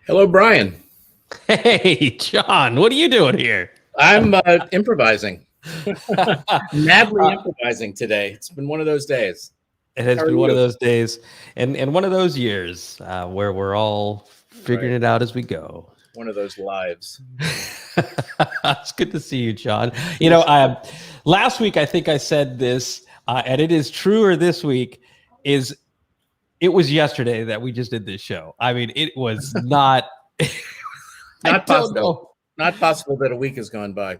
Hello, Brian. Hey, John, what are you doing here? I'm improvising, madly improvising today. It's been one of those days. It has How are been one of you? those days and one of those years where we're all figuring Right. it out as we go. One of those lives. It's good to see you, John. You know, Yes. last week I think I said this, and it is truer this week. It was yesterday that we just did this show. I mean, it was not. I Not don't possible. know. Not possible that a week has gone by.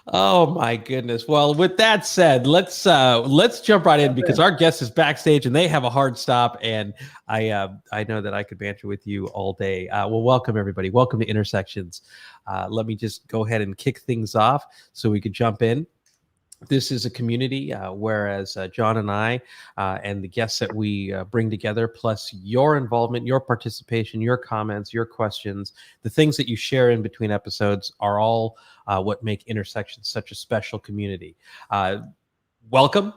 Oh my goodness. Well, with that said, let's jump right in because our guest is backstage and they have a hard stop, and I know that I could banter with you all day. Well, welcome everybody. Welcome to Intersections. Let me just go ahead and kick things off so we could jump in. This is a community, whereas John and I and the guests that we bring together, plus your involvement, your participation, your comments, your questions, the things that you share in between episodes are all what make Intersections such a special community. Welcome.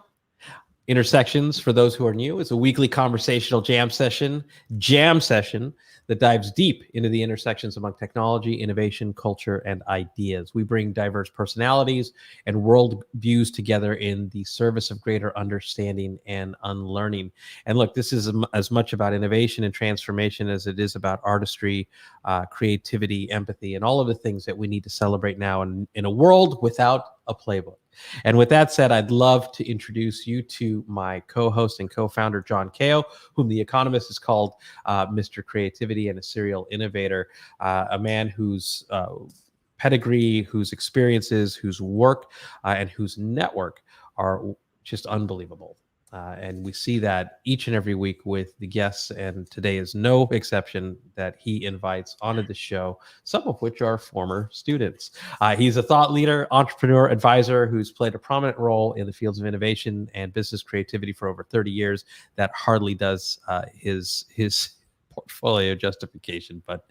Intersections, for those who are new, is a weekly conversational jam session that dives deep into the intersections among technology, innovation, culture, and ideas. We bring diverse personalities and world views together in the service of greater understanding and unlearning. And look, this is as much about innovation and transformation as it is about artistry, creativity, empathy, and all of the things that we need to celebrate now in a world without a playbook. And with that said, I'd love to introduce you to my co-host and co-founder, John Kao, whom The Economist has called Mr. Creativity and a serial innovator, a man whose pedigree, whose experiences, whose work, and whose network are just unbelievable. And we see that each and every week with the guests, and today is no exception that he invites onto the show, some of which are former students. He's a thought leader, entrepreneur, advisor who's played a prominent role in the fields of innovation and business creativity for over 30 years. That hardly does his portfolio justification, but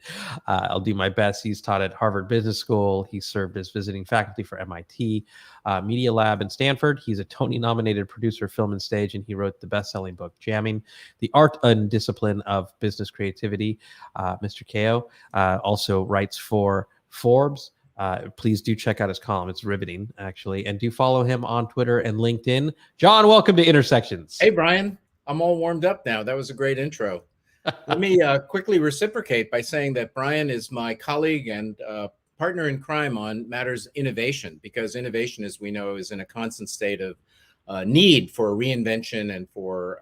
I'll do my best. He's taught at Harvard Business School. He served as visiting faculty for MIT Media Lab in Stanford. He's a Tony-nominated producer of film and stage, and he wrote the best-selling book, Jamming, The Art and Discipline of Business Creativity. Mr. Kao also writes for Forbes. Please do check out his column. It's riveting, actually. And do follow him on Twitter and LinkedIn. John, welcome to Intersections. Hey, Brian. I'm all warmed up now. That was a great intro. Let me quickly reciprocate by saying that Brian is my colleague and partner in crime on matters innovation, because innovation, as we know, is in a constant state of need for reinvention and for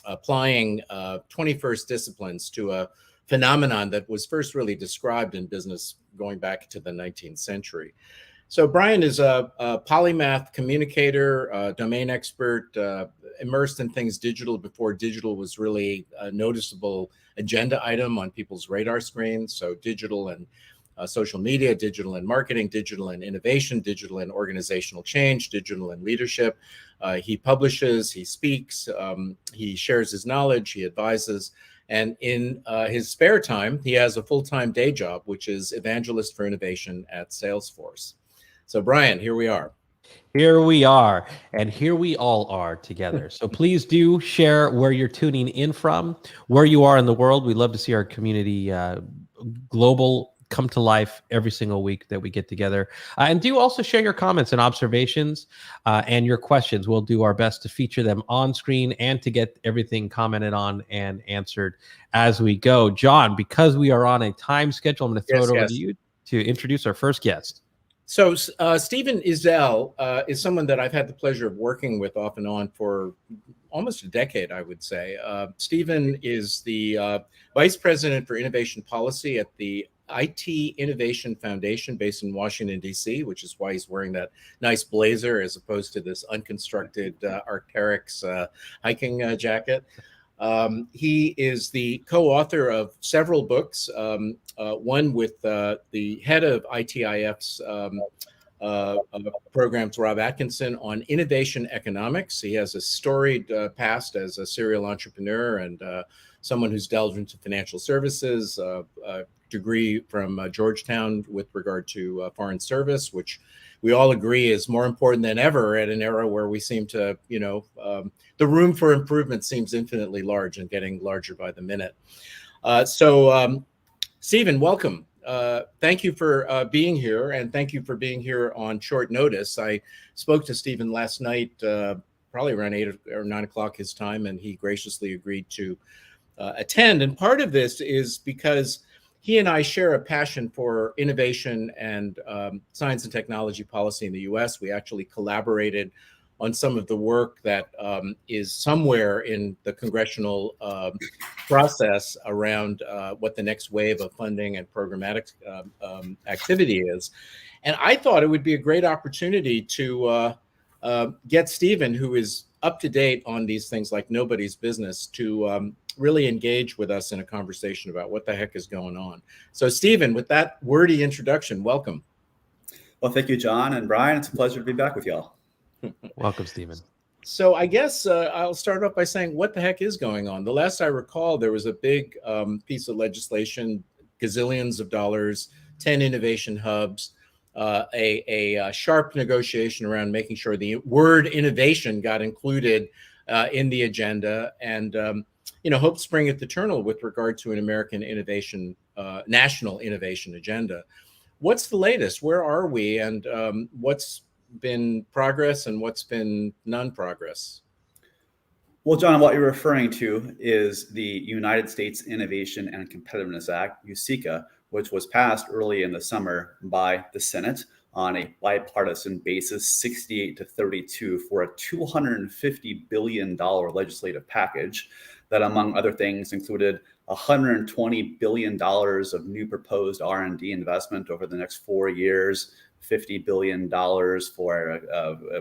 applying 21st disciplines to a phenomenon that was first really described in business going back to the 19th century. So Brian is a polymath communicator, domain expert, immersed in things digital before digital was really a noticeable agenda item on people's radar screens. So digital and social media, digital and marketing, digital and innovation, digital and organizational change, digital and leadership. He publishes, he speaks, he shares his knowledge, he advises. And in his spare time, he has a full-time day job, which is evangelist for innovation at Salesforce. So Brian, here we are. Here we are, and here we all are together. So please do share where you're tuning in from, where you are in the world. We love to see our community global come to life every single week that we get together. And do also share your comments and observations and your questions. We'll do our best to feature them on screen and to get everything commented on and answered as we go. John, because we are on a time schedule, I'm going to throw it over to you to introduce our first guest. So Stephen Ezell is someone that I've had the pleasure of working with off and on for almost a decade, I would say. Stephen is the Vice President for Innovation Policy at the IT Innovation Foundation based in Washington, D.C., which is why he's wearing that nice blazer as opposed to this unconstructed Arc'teryx hiking jacket. He is the co-author of several books, one with the head of ITIF's programs Rob Atkinson on innovation economics. He has a storied past as a serial entrepreneur and someone who's delved into financial services, a degree from Georgetown with regard to foreign service, which we all agree is more important than ever at an era where we seem to, the room for improvement seems infinitely large and getting larger by the minute. Stephen, welcome. Thank you for being here, and thank you for being here on short notice. I spoke to Stephen last night, probably around 8 or 9 o'clock his time, and he graciously agreed to attend. And part of this is because he and I share a passion for innovation and science and technology policy in the U.S. We actually collaborated on some of the work that is somewhere in the congressional process around what the next wave of funding and programmatic activity is. And I thought it would be a great opportunity to get Stephen, who is up to date on these things like nobody's business, to really engage with us in a conversation about what the heck is going on. So Stephen, with that wordy introduction, welcome. Well, thank you, John and Brian. It's a pleasure to be back with y'all. Welcome, Stephen. So I guess I'll start off by saying, what the heck is going on? The last I recall, there was a big piece of legislation, gazillions of dollars, 10 innovation hubs, a sharp negotiation around making sure the word innovation got included in the agenda, and hope springeth eternal with regard to an American innovation, national innovation agenda. What's the latest? Where are we? And what's been progress and what's been non-progress? Well, John, what you're referring to is the United States Innovation and Competitiveness Act, USICA, which was passed early in the summer by the Senate on a bipartisan basis, 68-32, for a $250 billion legislative package that, among other things, included $120 billion of new proposed R&D investment over the next 4 years, $50 billion for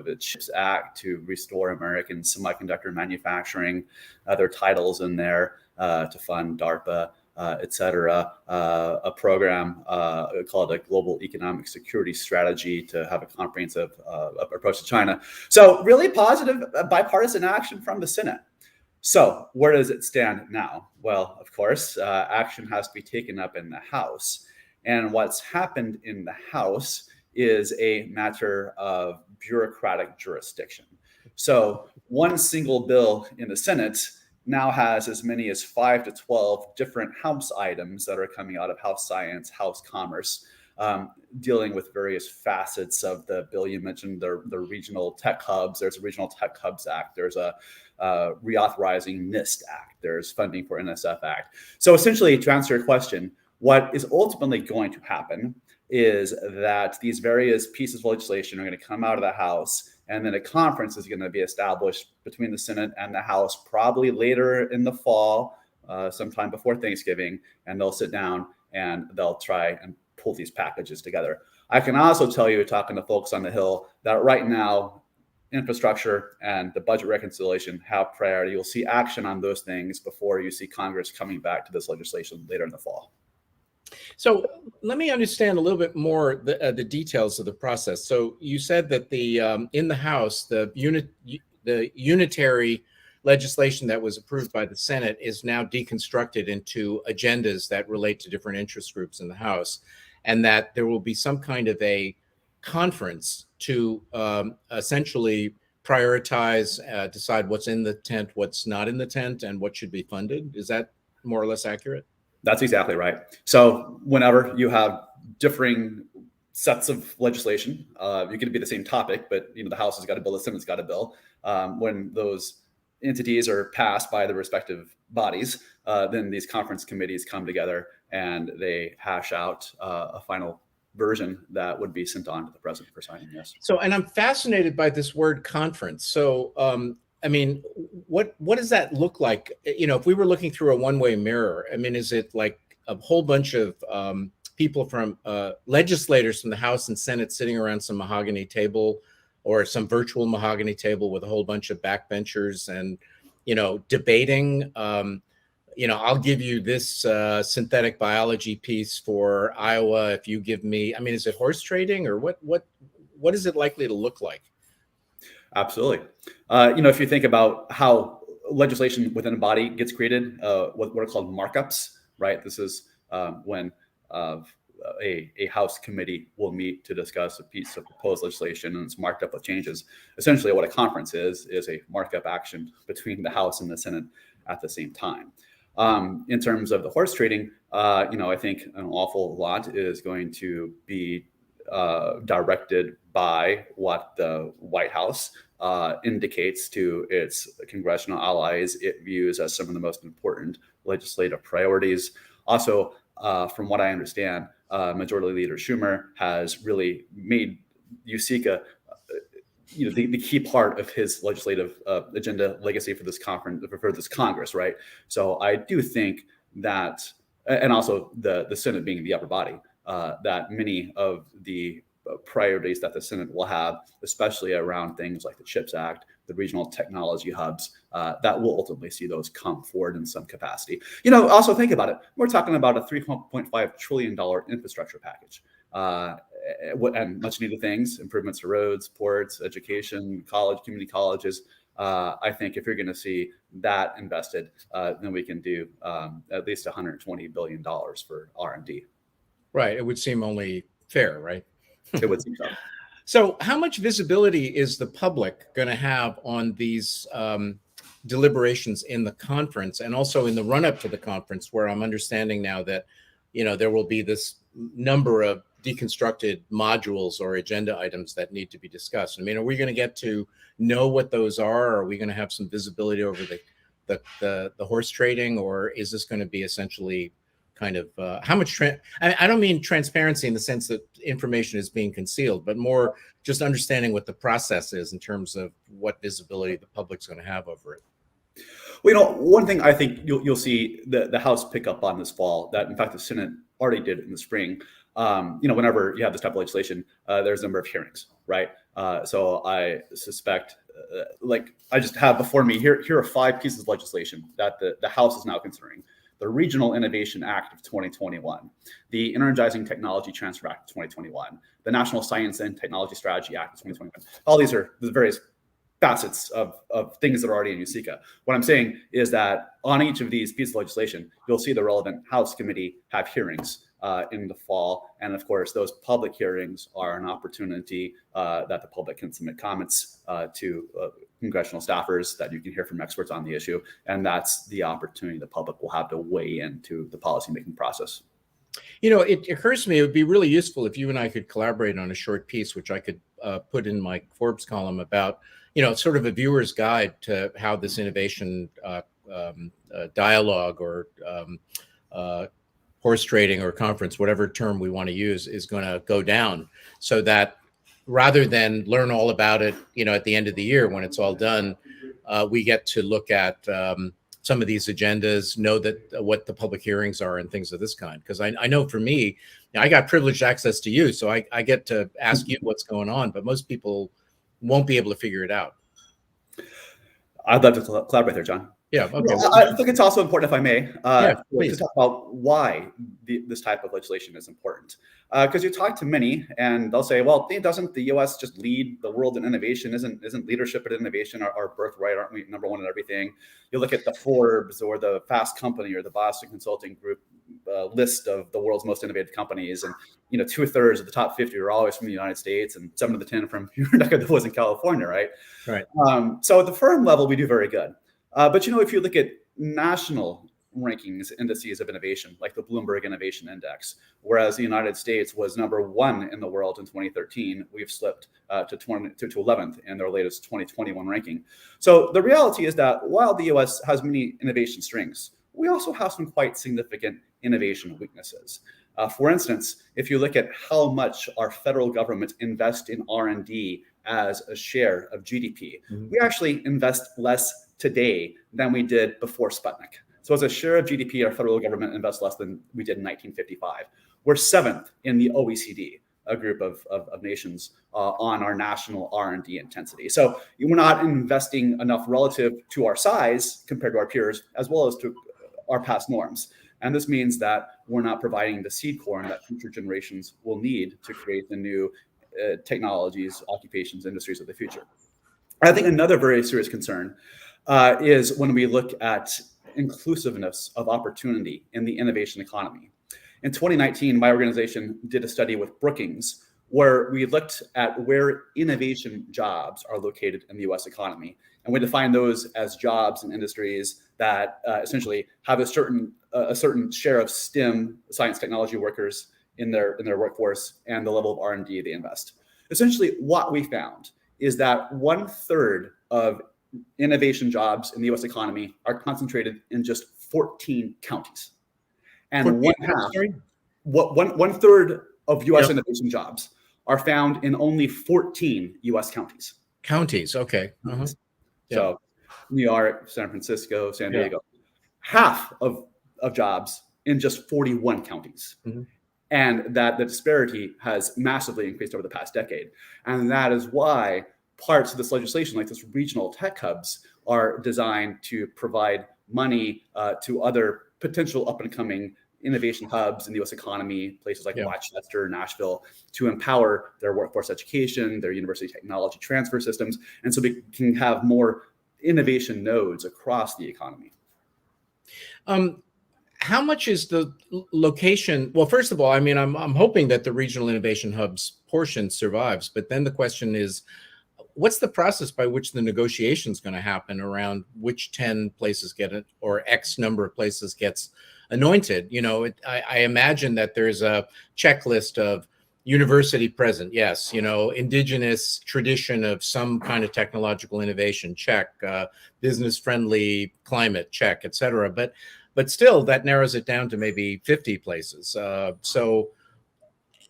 the CHIPS Act to restore American semiconductor manufacturing, other titles in there to fund DARPA, et cetera, a program called a Global Economic Security Strategy to have a comprehensive approach to China. So really positive bipartisan action from the Senate. So where does it stand now? Well, of course, action has to be taken up in the House. And what's happened in the House is a matter of bureaucratic jurisdiction. So one single bill in the Senate now has as many as 5 to 12 different House items that are coming out of House Science, House Commerce, dealing with various facets of the bill. You mentioned the regional tech hubs. There's a Regional Tech Hubs Act. There's a reauthorizing NIST Act. There's funding for NSF Act. So essentially, to answer your question, what is ultimately going to happen is that these various pieces of legislation are going to come out of the House, and then a conference is going to be established between the Senate and the House, probably later in the fall, sometime before Thanksgiving, and they'll sit down and they'll try and pull these packages together. I can also tell you, talking to folks on the Hill, that right now, infrastructure and the budget reconciliation have priority. You'll see action on those things before you see Congress coming back to this legislation later in the fall. So let me understand a little bit more the details of the process. So you said that the in the House, the unitary legislation that was approved by the Senate is now deconstructed into agendas that relate to different interest groups in the House, and that there will be some kind of a conference to essentially prioritize, decide what's in the tent, what's not in the tent, and what should be funded. Is that more or less accurate? That's exactly right. So whenever you have differing sets of legislation, you could be the same topic, but the House has got a bill, the Senate's got a bill. When those entities are passed by the respective bodies, then these conference committees come together and they hash out a final version that would be sent on to the president for signing. Yes. So, and I'm fascinated by this word conference. So, I mean, what does that look like? If we were looking through a one-way mirror, I mean, is it like a whole bunch of people from legislators from the House and Senate sitting around some mahogany table or some virtual mahogany table with a whole bunch of backbenchers and, debating, I'll give you this synthetic biology piece for Iowa if you give me, I mean, is it horse trading or what what is it likely to look like? Absolutely. If you think about how legislation within a body gets created, what are called markups, right? This is when a House committee will meet to discuss a piece of proposed legislation, and it's marked up with changes. Essentially, what a conference is a markup action between the House and the Senate at the same time. In terms of the horse trading, I think an awful lot is going to be directed by what the White House indicates to its congressional allies it views as some of the most important legislative priorities. Also, from what I understand, Majority Leader Schumer has really made USICA the key part of his legislative agenda legacy for this conference, for this Congress, right? So I do think that, and also the Senate being the upper body, that many of the priorities that the Senate will have, especially around things like the CHIPS Act, the regional technology hubs, that will ultimately see those come forward in some capacity. Also think about it. We're talking about a $3.5 trillion infrastructure package. And much needed things, improvements to roads, ports, education, community colleges. I think if you're going to see that invested, then we can do at least $120 billion for R&D. Right. It would seem only fair, right? It would seem so. So how much visibility is the public going to have on these deliberations in the conference, and also in the run-up to the conference, where I'm understanding now that, there will be this number of deconstructed modules or agenda items that need to be discussed? I mean, are we going to get to know what those are? Are we going to have some visibility over the horse trading, or is this going to be essentially kind of how much I don't mean transparency in the sense that information is being concealed, but more just understanding what the process is in terms of what visibility the public's going to have over it? Well, one thing I think you'll see the House pick up on this fall, that in fact the Senate already did in the spring. Whenever you have this type of legislation, there's a number of hearings, right? So I suspect, I just have before me here are 5 pieces of legislation that the House is now considering. The Regional Innovation Act of 2021, the Energizing Technology Transfer Act of 2021, the National Science and Technology Strategy Act of 2021. All these are the various facets of things that are already in USICA. What I'm saying is that on each of these pieces of legislation, you'll see the relevant House committee have hearings in the fall. And of course, those public hearings are an opportunity that the public can submit comments to congressional staffers that you can hear from experts on the issue. And that's the opportunity the public will have to weigh into the policymaking process. It occurs to me it would be really useful if you and I could collaborate on a short piece, which I could put in my Forbes column about, sort of a viewer's guide to how this innovation dialogue or horse trading or conference, whatever term we want to use, is going to go down, so that rather than learn all about it, at the end of the year when it's all done, we get to look at some of these agendas, know that what the public hearings are and things of this kind. Because I know for me, I got privileged access to you, so I get to ask you what's going on, but most people won't be able to figure it out. I'd love to collaborate there, John. Yeah. Okay. I think it's also important, if I may, please, to talk about why this type of legislation is important. Because you talk to many, and they'll say, "Well, doesn't the U.S. just lead the world in innovation? Isn't leadership at innovation our birthright? Aren't we number one in everything?" You look at the Forbes or the Fast Company or the Boston Consulting Group list of the world's most innovative companies, and 2/3 of the top 50 are always from the United States, and 7 of the 10 from your neck of the woods in California, right? Right. So at the firm level, we do very good. But if you look at national rankings, indices of innovation, like the Bloomberg Innovation Index, whereas the United States was number 1 in the world in 2013, we've slipped to 11th in their latest 2021 ranking. So the reality is that while the U.S. has many innovation strengths, we also have some quite significant innovation weaknesses. For instance, if you look at how much our federal government invests in R&D as a share of GDP, we actually invest less today than we did before Sputnik. So as a share of GDP, our federal government invests less than we did in 1955. We're 7th in the OECD, a group of nations, on our national R&D intensity. So we're not investing enough relative to our size compared to our peers, as well as to our past norms. And this means that we're not providing the seed corn that future generations will need to create the new technologies, occupations, industries of the future. I think another very serious concern is when we look at inclusiveness of opportunity in the innovation economy. In 2019, my organization did a study with Brookings where we looked at where innovation jobs are located in the US economy. And we define those as jobs and industries that essentially have a certain share of STEM, science technology workers in their workforce, and the level of R&D they invest. Essentially, what we found is that 1/3 of innovation jobs in the US economy are concentrated in just 14 counties. And one-third of US innovation jobs are found in only 14 US counties. Counties, okay. Uh-huh. So New York, San Francisco, San Diego, half of jobs in just 41 counties. Mm-hmm. And that the disparity has massively increased over the past decade. And that is why parts of this legislation, like this regional tech hubs, are designed to provide money to other potential up-and-coming innovation hubs in the U.S. economy, places like Rochester, Nashville, to empower their workforce education, their university technology transfer systems, and so we can have more innovation nodes across the economy. How much is the location? Well, first of all, I mean, I'm hoping that the regional innovation hubs portion survives, but then the question is, what's the process by which the negotiation is going to happen around which 10 places get it or X number of places gets anointed? You know, I imagine that there's a checklist of university present, yes, you know, indigenous tradition of some kind of technological innovation, check, business friendly climate, check, et cetera. But still, that narrows it down to maybe 50 places. So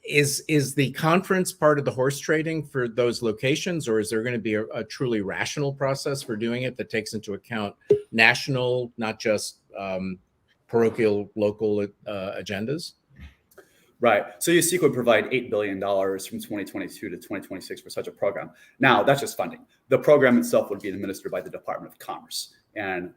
is the conference part of the horse trading for those locations, or is there going to be a truly rational process for doing it that takes into account national, not just parochial, local agendas? Right. So USICA would provide $8 billion from 2022 to 2026 for such a program. Now, that's just funding. The program itself would be administered by the Department of Commerce, and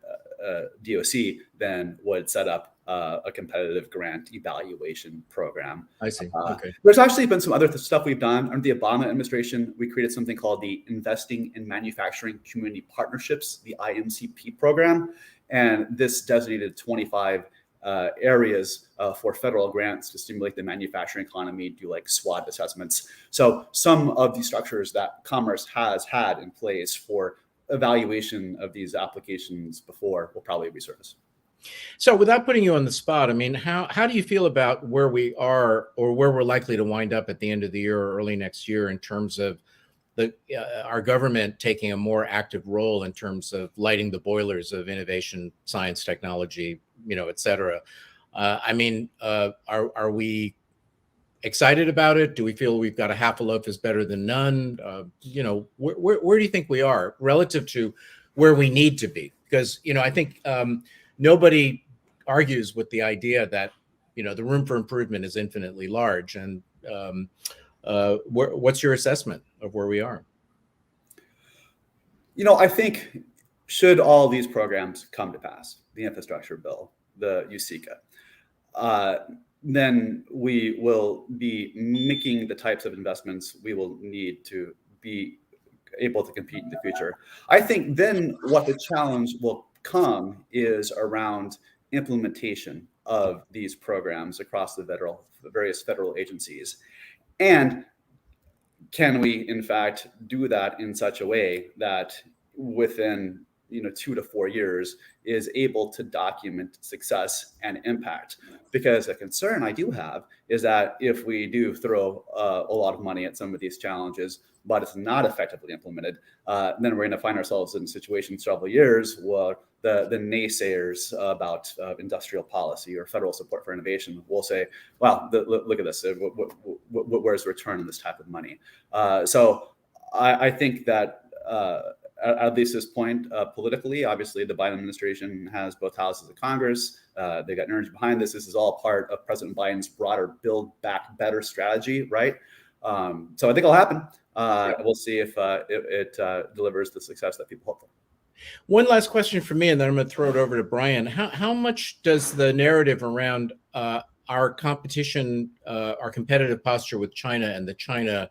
DOC then would set up a competitive grant evaluation program. I see. Okay. There's actually been some other stuff we've done. Under the Obama administration, we created something called the Investing in Manufacturing Community Partnerships, the IMCP program. And this designated 25 areas for federal grants to stimulate the manufacturing economy, do like SWOT assessments. So some of the structures that Commerce has had in place for evaluation of these applications before will probably resurface. So without putting you on the spot, I mean, how do you feel about where we are or where we're likely to wind up at the end of the year or early next year in terms of our government taking a more active role in terms of lighting the boilers of innovation, science, technology, you know, et cetera? I mean, are we excited about it? Do we feel we've got a half a loaf is better than none? You know, where do you think we are relative to where we need to be? Because, you know, I think nobody argues with the idea that, you know, the room for improvement is infinitely large. And what's your assessment of where we are? You know, I think should all these programs come to pass, the infrastructure bill, the USICA, then we will be making the types of investments we will need to be able to compete in the future. I think then what the challenge will come is around implementation of these programs across the various federal agencies. And can we, in fact, do that in such a way that within 2 to 4 years is able to document success and impact? Because a concern I do have is that if we do throw a lot of money at some of these challenges, but it's not effectively implemented, then we're going to find ourselves in a situation several years where the naysayers about industrial policy or federal support for innovation will say, "Wow, look at this. Where's the return on this type of money?" So I think that at least this point, politically, obviously, the Biden administration has both houses of Congress. They got energy behind this. This is all part of President Biden's broader Build Back Better strategy, right? So I think it'll happen. We'll see if it delivers the success that people hope for. One last question for me, and then I'm going to throw it over to Brian. How much does the narrative around our competition, our competitive posture with China and the China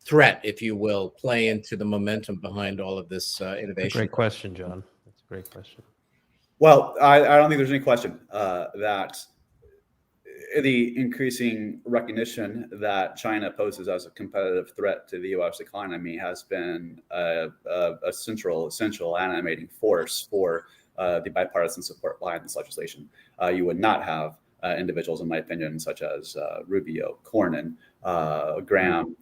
threat, if you will, play into the momentum behind all of this innovation? Great question, John. That's a great question. Well, I don't think there's any question that the increasing recognition that China poses as a competitive threat to the U.S. economy has been a essential animating force for the bipartisan support behind this legislation. You would not have individuals, in my opinion, such as Rubio, Cornyn, Graham,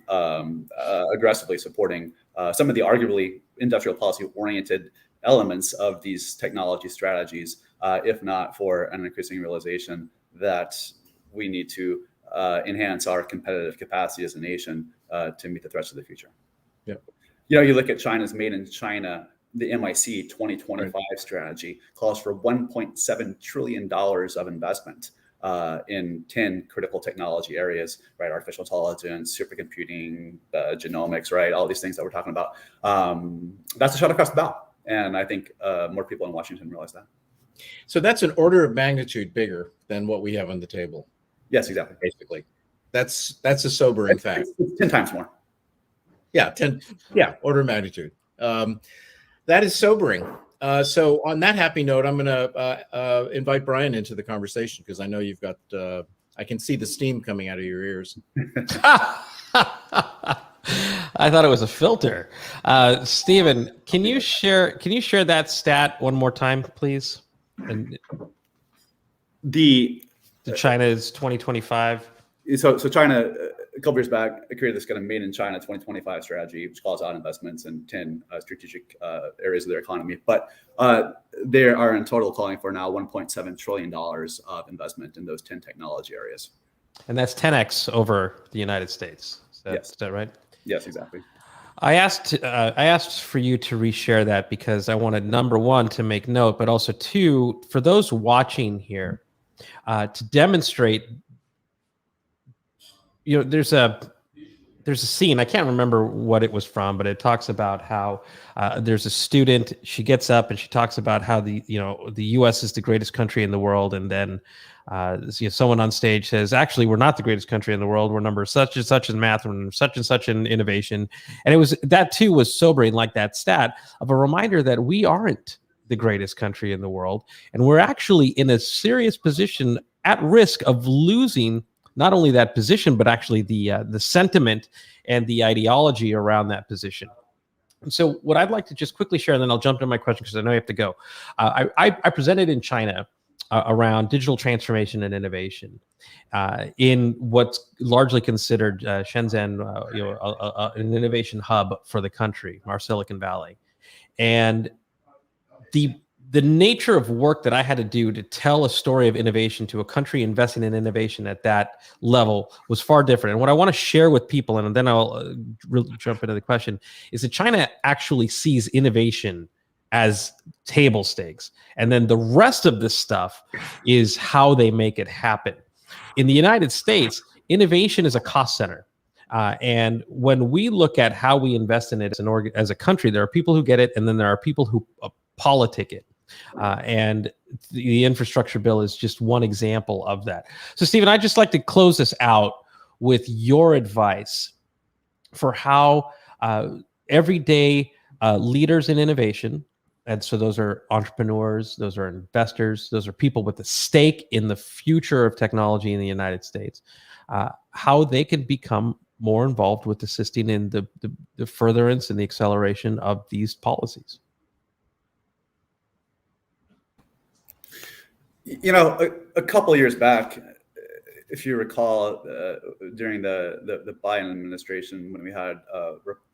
aggressively supporting some of the arguably industrial policy-oriented elements of these technology strategies, if not for an increasing realization that we need to enhance our competitive capacity as a nation to meet the threats of the future. Yeah. You look at China's Made in China, the MIC 2025 strategy calls for $1.7 trillion of investment in 10 critical technology areas, right? Artificial intelligence, supercomputing, genomics, right? All these things that we're talking about. That's a shot across the bow. And I think more people in Washington realize that. So that's an order of magnitude bigger than what we have on the table. Yes, exactly. Basically, that's a sobering fact. It's 10 times more. Yeah, 10. Yeah, order of magnitude. That is sobering. So on that happy note, I'm going to invite Brian into the conversation because I know you've got. I can see the steam coming out of your ears. I thought it was a filter. Stephen, can you share that stat one more time, please? And the China's 2025. So China, a couple years back, created this kind of Made in China 2025 strategy, which calls out investments in 10 strategic areas of their economy. But they are in total calling for now $1.7 trillion of investment in those 10 technology areas. And that's 10x over the United States. Yes. Is that right? Yes, exactly. I asked for you to reshare that because I wanted, number one, to make note, but also two, for those watching here, to demonstrate. There's a scene, I can't remember what it was from, but it talks about how there's a student, she gets up and she talks about how the US is the greatest country in the world, and then someone on stage says, actually, we're not the greatest country in the world, we're number such and such in math, we're such and such in innovation. And it was, that too was sobering, like that stat of a reminder that we aren't the greatest country in the world, and we're actually in a serious position at risk of losing not only that position, but actually the sentiment and the ideology around that position. And so what I'd like to just quickly share, and then I'll jump into my question because I know you have to go. I presented in China around digital transformation and innovation in what's largely considered Shenzhen, an innovation hub for the country, our Silicon Valley. And the nature of work that I had to do to tell a story of innovation to a country investing in innovation at that level was far different. And what I want to share with people, and then I'll really jump into the question, is that China actually sees innovation as table stakes. And then the rest of this stuff is how they make it happen. In the United States, innovation is a cost center. And when we look at how we invest in it as a country, there are people who get it, and then there are people who politic it. And the infrastructure bill is just one example of that. So, Stephen, I'd just like to close this out with your advice for how everyday leaders in innovation, and so those are entrepreneurs, those are investors, those are people with a stake in the future of technology in the United States, how they can become more involved with assisting in the furtherance and the acceleration of these policies. A couple of years back, if you recall, during the Biden administration, when we had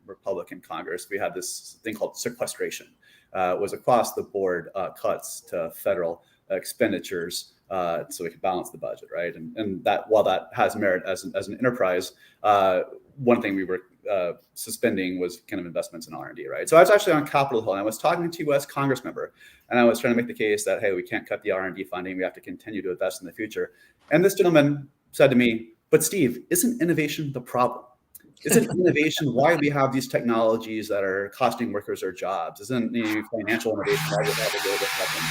Republican Congress, we had this thing called sequestration. It was across the board cuts to federal expenditures so we could balance the budget, right? And that, while that has merit as an enterprise, one thing we were suspending was kind of investments in R&D, right? So I was actually on Capitol Hill, and I was talking to a U.S. Congress member, and I was trying to make the case that, hey, we can't cut the R&D funding. We have to continue to invest in the future. And this gentleman said to me, but Steve, isn't innovation the problem? Isn't innovation why we have these technologies that are costing workers their jobs? Isn't financial innovation why we have to go with them?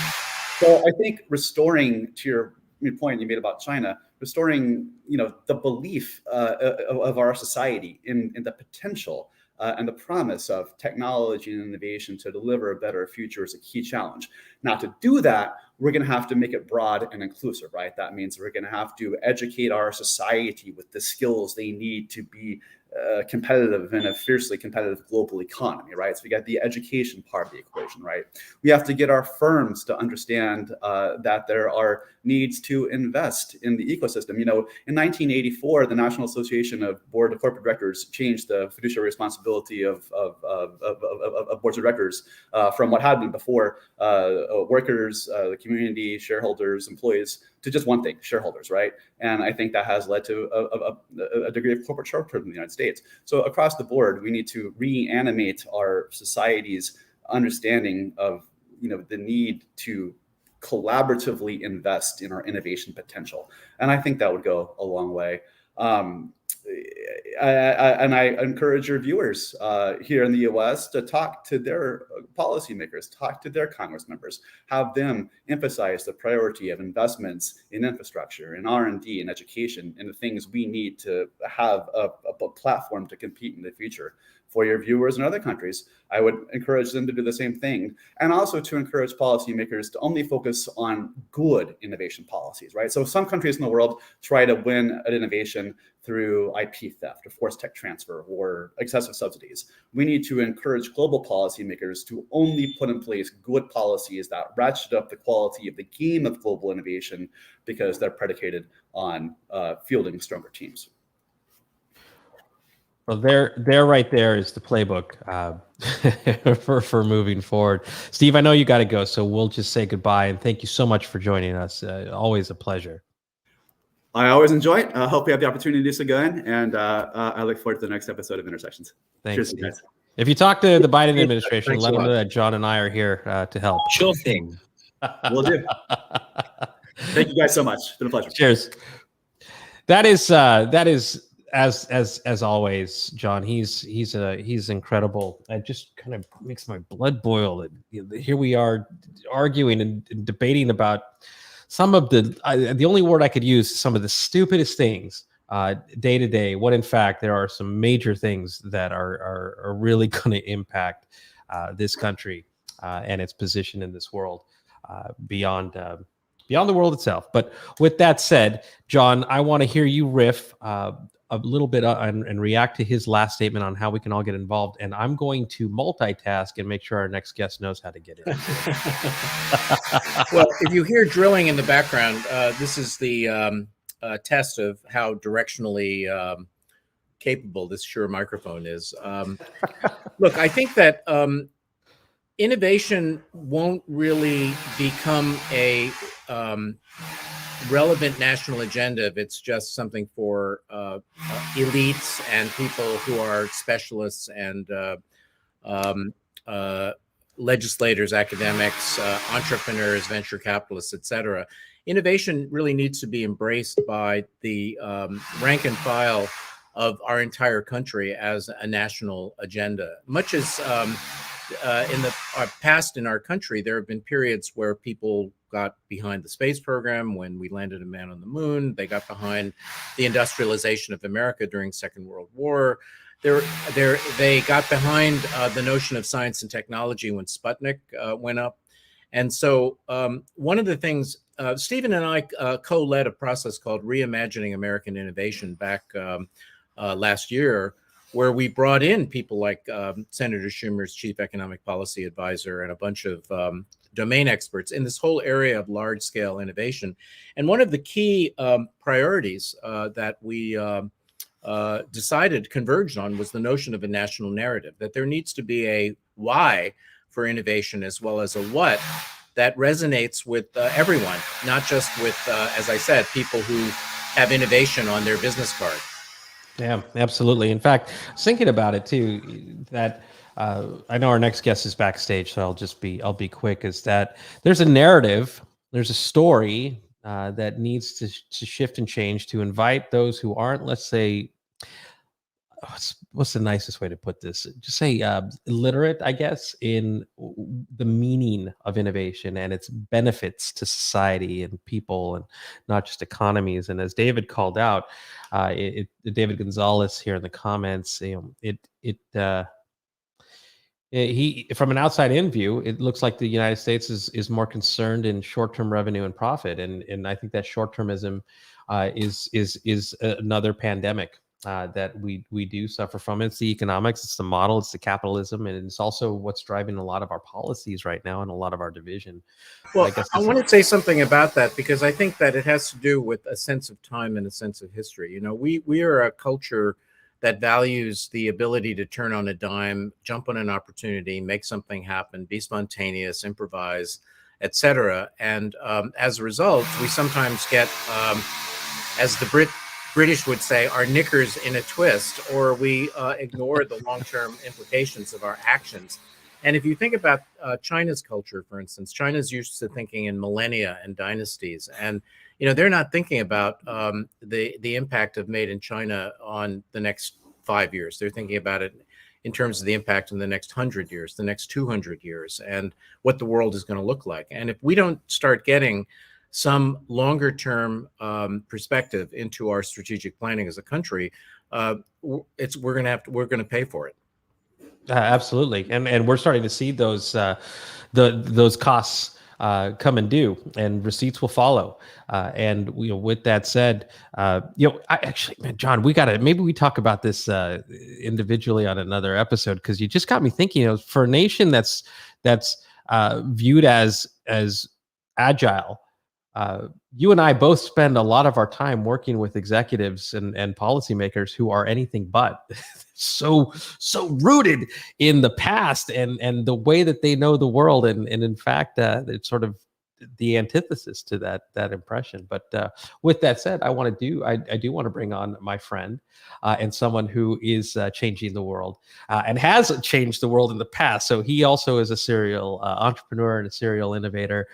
So I think restoring, to your point you made about China, restoring, the belief of our society in the potential and the promise of technology and innovation to deliver a better future is a key challenge. Now, to do that, we're going to have to make it broad and inclusive, right? That means we're going to have to educate our society with the skills they need to be competitive in a fiercely competitive global economy, right? So we got the education part of the equation, right? We have to get our firms to understand that there are needs to invest in the ecosystem. In 1984, the National Association of Board of Corporate Directors changed the fiduciary responsibility of boards of directors from what had been before workers, the community, shareholders, employees, to just one thing, shareholders, right? And I think that has led to a degree of corporate sharpness in the United States. So across the board, we need to reanimate our society's understanding of, the need to collaboratively invest in our innovation potential. And I think that would go a long way. I encourage your viewers here in the US to talk to their policymakers, talk to their Congress members, have them emphasize the priority of investments in infrastructure, in R&D, in education, and the things we need to have a platform to compete in the future. For your viewers in other countries, I would encourage them to do the same thing, and also to encourage policymakers to only focus on good innovation policies, right? So some countries in the world try to win an innovation through IP theft or forced tech transfer or excessive subsidies. We need to encourage global policymakers to only put in place good policies that ratchet up the quality of the game of global innovation, because they're predicated on fielding stronger teams. Well, there right there is the playbook for moving forward. Steve, I know you got to go, so we'll just say goodbye, and thank you so much for joining us. Always a pleasure. I always enjoy it. I hope we have the opportunity to do so again, and I look forward to the next episode of Intersections. Thanks, Steve. Guys. If you talk to the Biden administration, let them know that John and I are here to help. Sure thing. Will do. Thank you guys so much. It's been a pleasure. Cheers. That is. As always, John, he's incredible. It just kind of makes my blood boil. Here we are arguing and debating about some of the only word I could use, some of the stupidest things day to day, when in fact there are some major things that are really going to impact this country and its position in this world beyond the world itself. But with that said, John, I want to hear you riff a little bit and react to his last statement on how we can all get involved. And I'm going to multitask and make sure our next guest knows how to get in. Well, if you hear drilling in the background, this is the test of how directionally capable this Shure microphone is. Look, I think that innovation won't really become a relevant national agenda if it's just something for elites and people who are specialists and legislators, academics, entrepreneurs, venture capitalists, etc. Innovation really needs to be embraced by the rank and file of our entire country as a national agenda. Much as in the past in our country, there have been periods where people got behind the space program when we landed a man on the moon. They got behind the industrialization of America during Second World War. They got behind the notion of science and technology when Sputnik went up. And so one of the things, Stephen and I co-led a process called Reimagining American Innovation back last year, where we brought in people like Senator Schumer's chief economic policy advisor and a bunch of domain experts in this whole area of large-scale innovation. And one of the key priorities that we decided converged on was the notion of a national narrative, that there needs to be a why for innovation as well as a what that resonates with everyone, not just with, as I said, people who have innovation on their business card. Yeah, absolutely. In fact, I was thinking about it too, that I know our next guest is backstage, so I'll be quick, is that there's a narrative, there's a story that needs to shift and change to invite those who aren't, let's say, what's the nicest way to put this? Just say literate, I guess, in the meaning of innovation and its benefits to society and people, and not just economies. And as David called out, David Gonzalez here in the comments, he, from an outside in view, it looks like the United States is more concerned in short-term revenue and profit, and I think that short-termism is another pandemic that we do suffer from. It's the economics, it's the model, it's the capitalism, and it's also what's driving a lot of our policies right now and a lot of our division. Well, I want to say something about that, because I think that it has to do with a sense of time and a sense of history. You know, we are a culture that values the ability to turn on a dime, jump on an opportunity, make something happen, be spontaneous, improvise, etc. And as a result, we sometimes get, as the British would say, our knickers in a twist, or we ignore the long-term implications of our actions. And if you think about China's culture, for instance, China's used to thinking in millennia and dynasties, and they're not thinking about the impact of Made in China on the next 5 years. They're thinking about it in terms of the impact in the next 100 years, the next 200 years, and what the world is going to look like. And if we don't start getting some longer term perspective into our strategic planning as a country, we're going to pay for it. Absolutely, and we're starting to see those costs come and due, and receipts will follow. And with that said, I actually, man, John, maybe we talk about this individually on another episode, because you just got me thinking. For a nation that's viewed as agile. You and I both spend a lot of our time working with executives and policymakers who are anything but so rooted in the past and the way that they know the world. And in fact, it's sort of the antithesis to that impression. But with that said, I do want to bring on my friend and someone who is changing the world and has changed the world in the past. So he also is a serial entrepreneur and a serial innovator.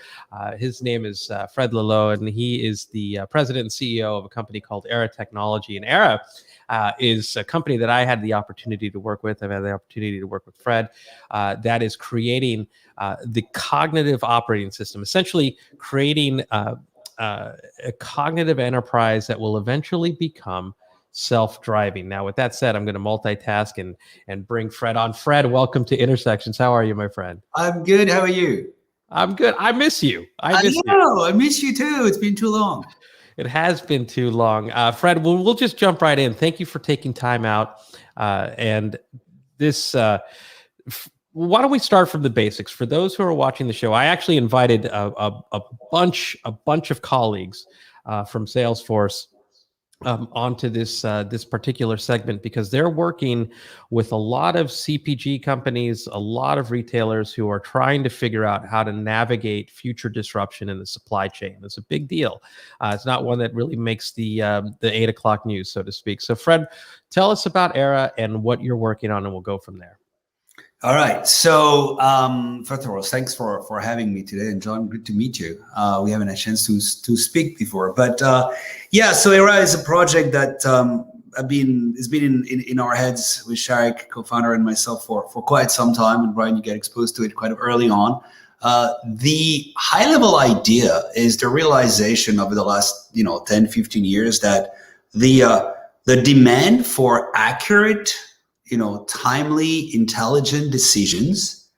His name is Fred Laluyaux, and he is the president and CEO of a company called Era Technology. And Era is a company that I had the opportunity to work with. I've had the opportunity to work with Fred, that is creating the cognitive operating system, essentially creating a cognitive enterprise that will eventually become self-driving. Now, with that said, I'm going to multitask and bring Fred on. Fred, welcome to Intersections. How are you, my friend? I'm good. How are you? I'm good. I miss you. I miss you too. It's been too long. It has been too long. Fred, we'll just jump right in. Thank you for taking time out. And this, why don't we start from the basics? For those who are watching the show, I actually invited a bunch of colleagues from Salesforce onto this particular segment, because they're working with a lot of CPG companies, a lot of retailers who are trying to figure out how to navigate future disruption in the supply chain. It's a big deal. It's not one that really makes the 8 o'clock news, so to speak. So Fred, tell us about Era and what you're working on, and we'll go from there. All right. So first of all, thanks for having me today. And John, good to meet you. We haven't had a chance to speak before. But so Era is a project that has been in our heads with Sharik, co-founder, and myself for quite some time. And Brian, you get exposed to it quite early on. The high-level idea is the realization over the last 10, 15 years that the demand for accurate, timely, intelligent decisions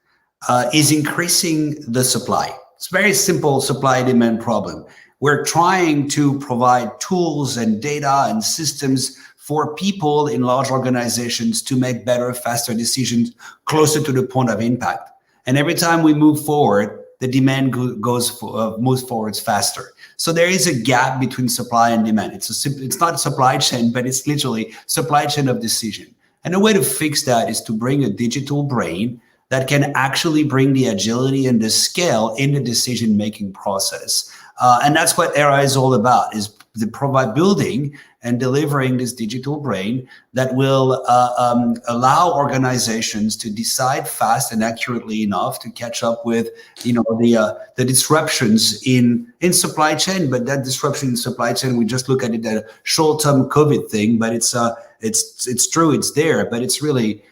is increasing the supply. It's a very simple supply-demand problem. We're trying to provide tools and data and systems for people in large organizations to make better, faster decisions closer to the point of impact. And every time we move forward, the demand moves forwards faster. So there is a gap between supply and demand. It's not supply chain, but it's literally supply chain of decision. And a way to fix that is to bring a digital brain that can actually bring the agility and the scale in the decision-making process. And that's what Era is all about, is building and delivering this digital brain that will allow organizations to decide fast and accurately enough to catch up with, the disruptions in supply chain. But that disruption in supply chain, we just look at it as a short-term COVID thing, but it's true, it's there, but it's really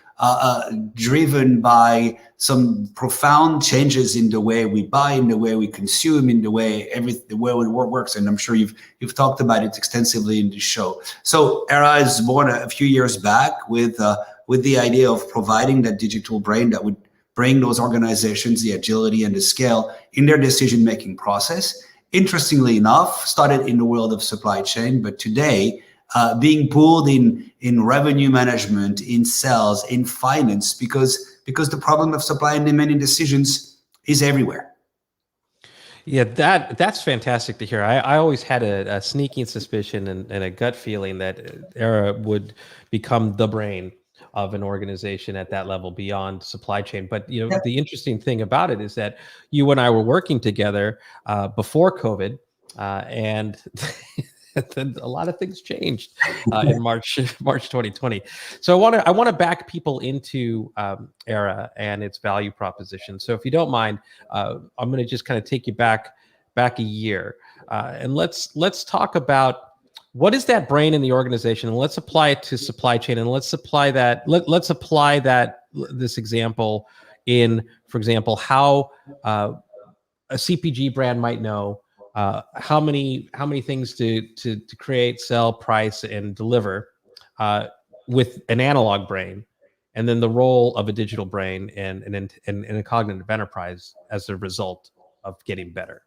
driven by some profound changes in the way we buy, in the way we consume, in the way the world works. And I'm sure you've talked about it extensively in this show. So ERA is born a few years back with the idea of providing that digital brain that would bring those organizations the agility and the scale in their decision-making process. Interestingly enough, started in the world of supply chain, but today being pulled in revenue management, in sales, in finance, because the problem of supply and demand in decisions is everywhere. Yeah, that's fantastic to hear. I always had a sneaking suspicion and a gut feeling that ERA would become the brain of an organization at that level beyond supply chain. But the interesting thing about it is that you and I were working together before COVID, and then a lot of things changed in March 2020. So I want to back people into ERA and its value proposition. So if you don't mind, I'm going to just kind of take you back a year, and let's talk about what is that brain in the organization, and let's apply it to supply chain, and let's apply this example in, for example, how a CPG brand might know how many things to create, sell, price, and deliver with an analog brain, and then the role of a digital brain and a cognitive enterprise as a result of getting better.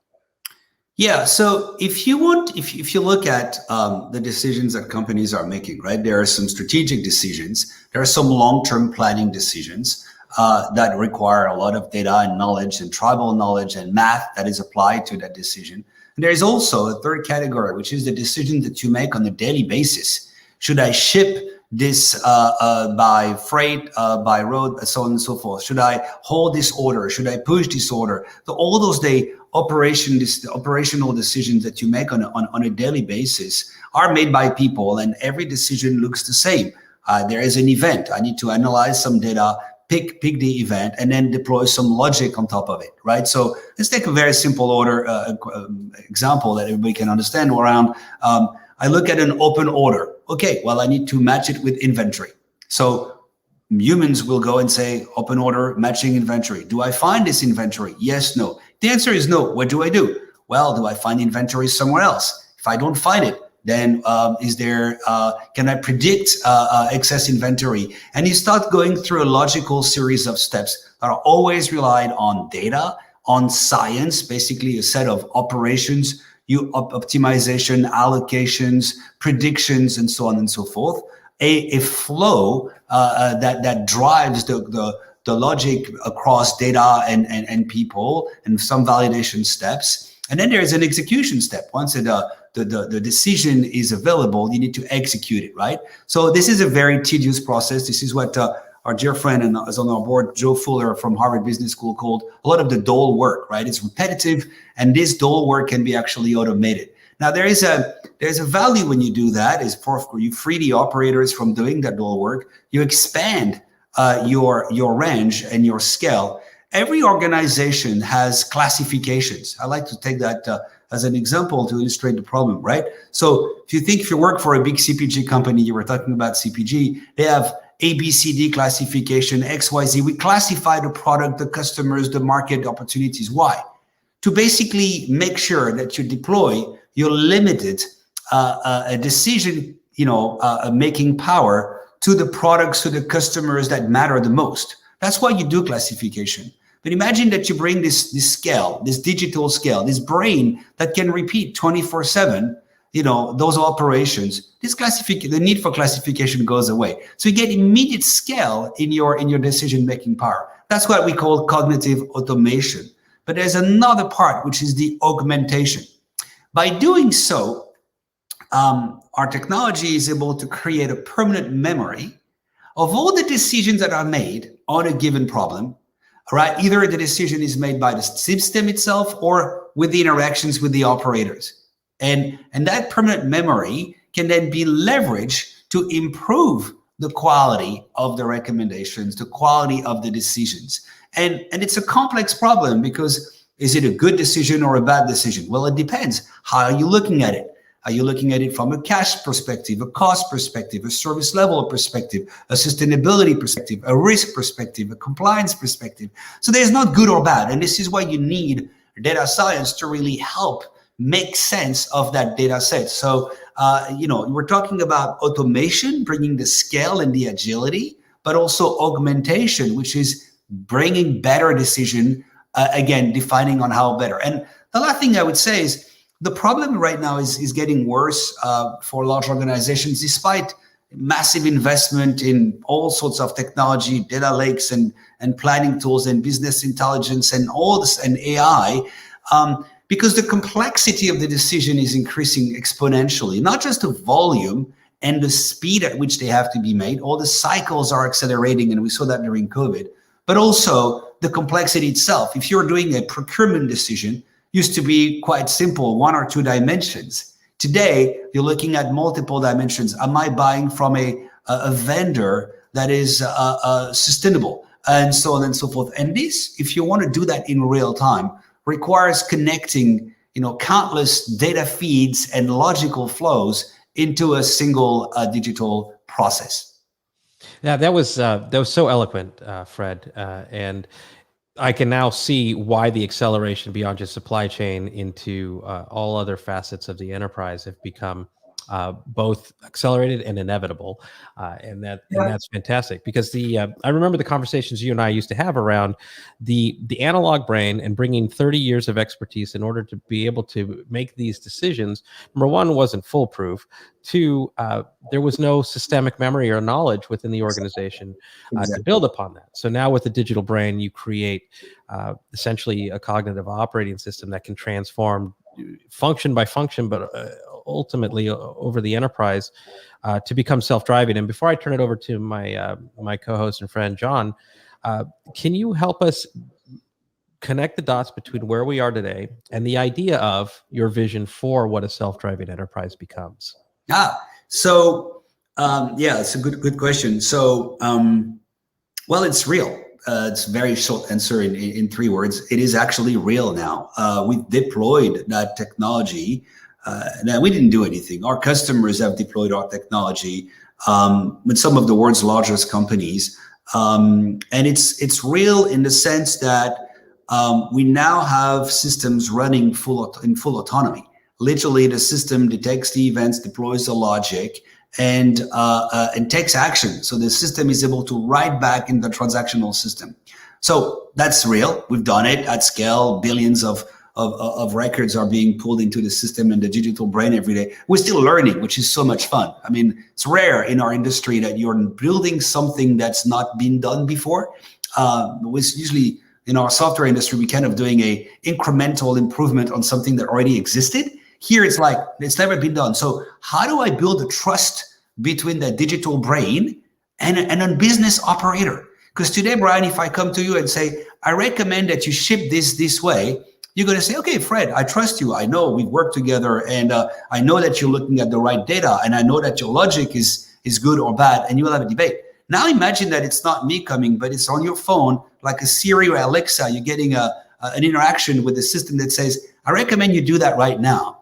Yeah. So if you look at the decisions that companies are making, right? There are some strategic decisions. There are some long-term planning decisions that require a lot of data and knowledge and tribal knowledge and math that is applied to that decision. And there is also a third category, which is the decision that you make on a daily basis. Should I ship this by freight, by road, so on and so forth? Should I hold this order? Should I push this order? So all those operational decisions that you make on a daily basis are made by people, and every decision looks the same. There is an event. I need to analyze some data, pick the event, and then deploy some logic on top of it, right? So let's take a very simple order example that everybody can understand around. I look at an open order. Okay, well, I need to match it with inventory. So humans will go and say, open order, matching inventory. Do I find this inventory? Yes, no. The answer is no. What do I do? Well, do I find inventory somewhere else? If I don't find it, then can I predict excess inventory? And you start going through a logical series of steps that are always relied on data, on science, basically a set of operations, optimization, allocations, predictions, and so on and so forth. A flow that drives the logic across data and people, and some validation steps. And then there's an execution step. Once the decision is available, you need to execute it, right? So this is a very tedious process. This is what our dear friend and is on our board, Joe Fuller from Harvard Business School, called a lot of the dull work, right? It's repetitive, and this dull work can be actually automated. Now there's a value when you do that, is you free the operators from doing that dull work. You expand your range and your scale. Every organization has classifications. I like to take that as an example to illustrate the problem, right? So if you work for a big CPG company, you were talking about CPG, they have ABCD classification, XYZ. We classify the product, the customers, the market opportunities. Why? To basically make sure that you deploy your limited decision, making power to the products, to the customers that matter the most. That's why you do classification. But imagine that you bring this scale, this digital scale, this brain that can repeat 24/7, those operations. The need for classification goes away. So you get immediate scale in your decision-making power. That's what we call cognitive automation. But there's another part, which is the augmentation. By doing so, our technology is able to create a permanent memory of all the decisions that are made on a given problem, right? Either the decision is made by the system itself or with the interactions with the operators. And that permanent memory can then be leveraged to improve the quality of the recommendations, the quality of the decisions. And it's a complex problem because is it a good decision or a bad decision? Well, it depends. How are you looking at it? Are you looking at it from a cash perspective, a cost perspective, a service level perspective, a sustainability perspective, a risk perspective, a compliance perspective? So there's not good or bad. And this is why you need data science to really help make sense of that data set. So, we're talking about automation, bringing the scale and the agility, but also augmentation, which is bringing better decision, again, defining on how better. And the last thing I would say is the problem right now is getting worse for large organizations, despite massive investment in all sorts of technology, data lakes and planning tools and business intelligence and all this and AI. Because the complexity of the decision is increasing exponentially, not just the volume and the speed at which they have to be made. All the cycles are accelerating, and we saw that during COVID, but also the complexity itself. If you're doing a procurement decision, used to be quite simple, 1 or 2 dimensions. Today, you're looking at multiple dimensions. Am I buying from a vendor that is sustainable, and so on and so forth? And this, if you want to do that in real time, requires connecting, countless data feeds and logical flows into a single digital process. Yeah, that was so eloquent, Fred, and I can now see why the acceleration beyond just supply chain into all other facets of the enterprise have become both accelerated and inevitable, and that's fantastic, because I remember the conversations you and I used to have around the analog brain and bringing 30 years of expertise in order to be able to make these decisions. Number one, wasn't foolproof. Two, there was no systemic memory or knowledge within the organization to build upon that. So now with the digital brain, you create essentially a cognitive operating system that can transform function by function, but ultimately over the enterprise to become self-driving. And before I turn it over to my co-host and friend, John, can you help us connect the dots between where we are today and the idea of your vision for what a self-driving enterprise becomes? So it's a good question. So, well, it's real. It's a very short answer in 3 words. It is actually real now. We've deployed that technology. Now, we didn't do anything. Our customers have deployed our technology with some of the world's largest companies. And it's real in the sense that we now have systems running in full autonomy. Literally, the system detects the events, deploys the logic, and takes action. So the system is able to write back in the transactional system. So that's real. We've done it at scale. Billions of records are being pulled into the system and the digital brain every day. We're still learning, which is so much fun. I mean, it's rare in our industry that you're building something that's not been done before. Usually in our software industry, we kind of doing a incremental improvement on something that already existed. Here, it's like, it's never been done. So how do I build a trust between the digital brain and a business operator? Because today, Brian, if I come to you and say, I recommend that you ship this way, you're going to say, okay, Fred, I trust you. I know we've worked together, and I know that you're looking at the right data, and I know that your logic is good or bad, and you will have a debate. Now imagine that it's not me coming, but it's on your phone, like a Siri or Alexa. You're getting an interaction with the system that says, I recommend you do that right now.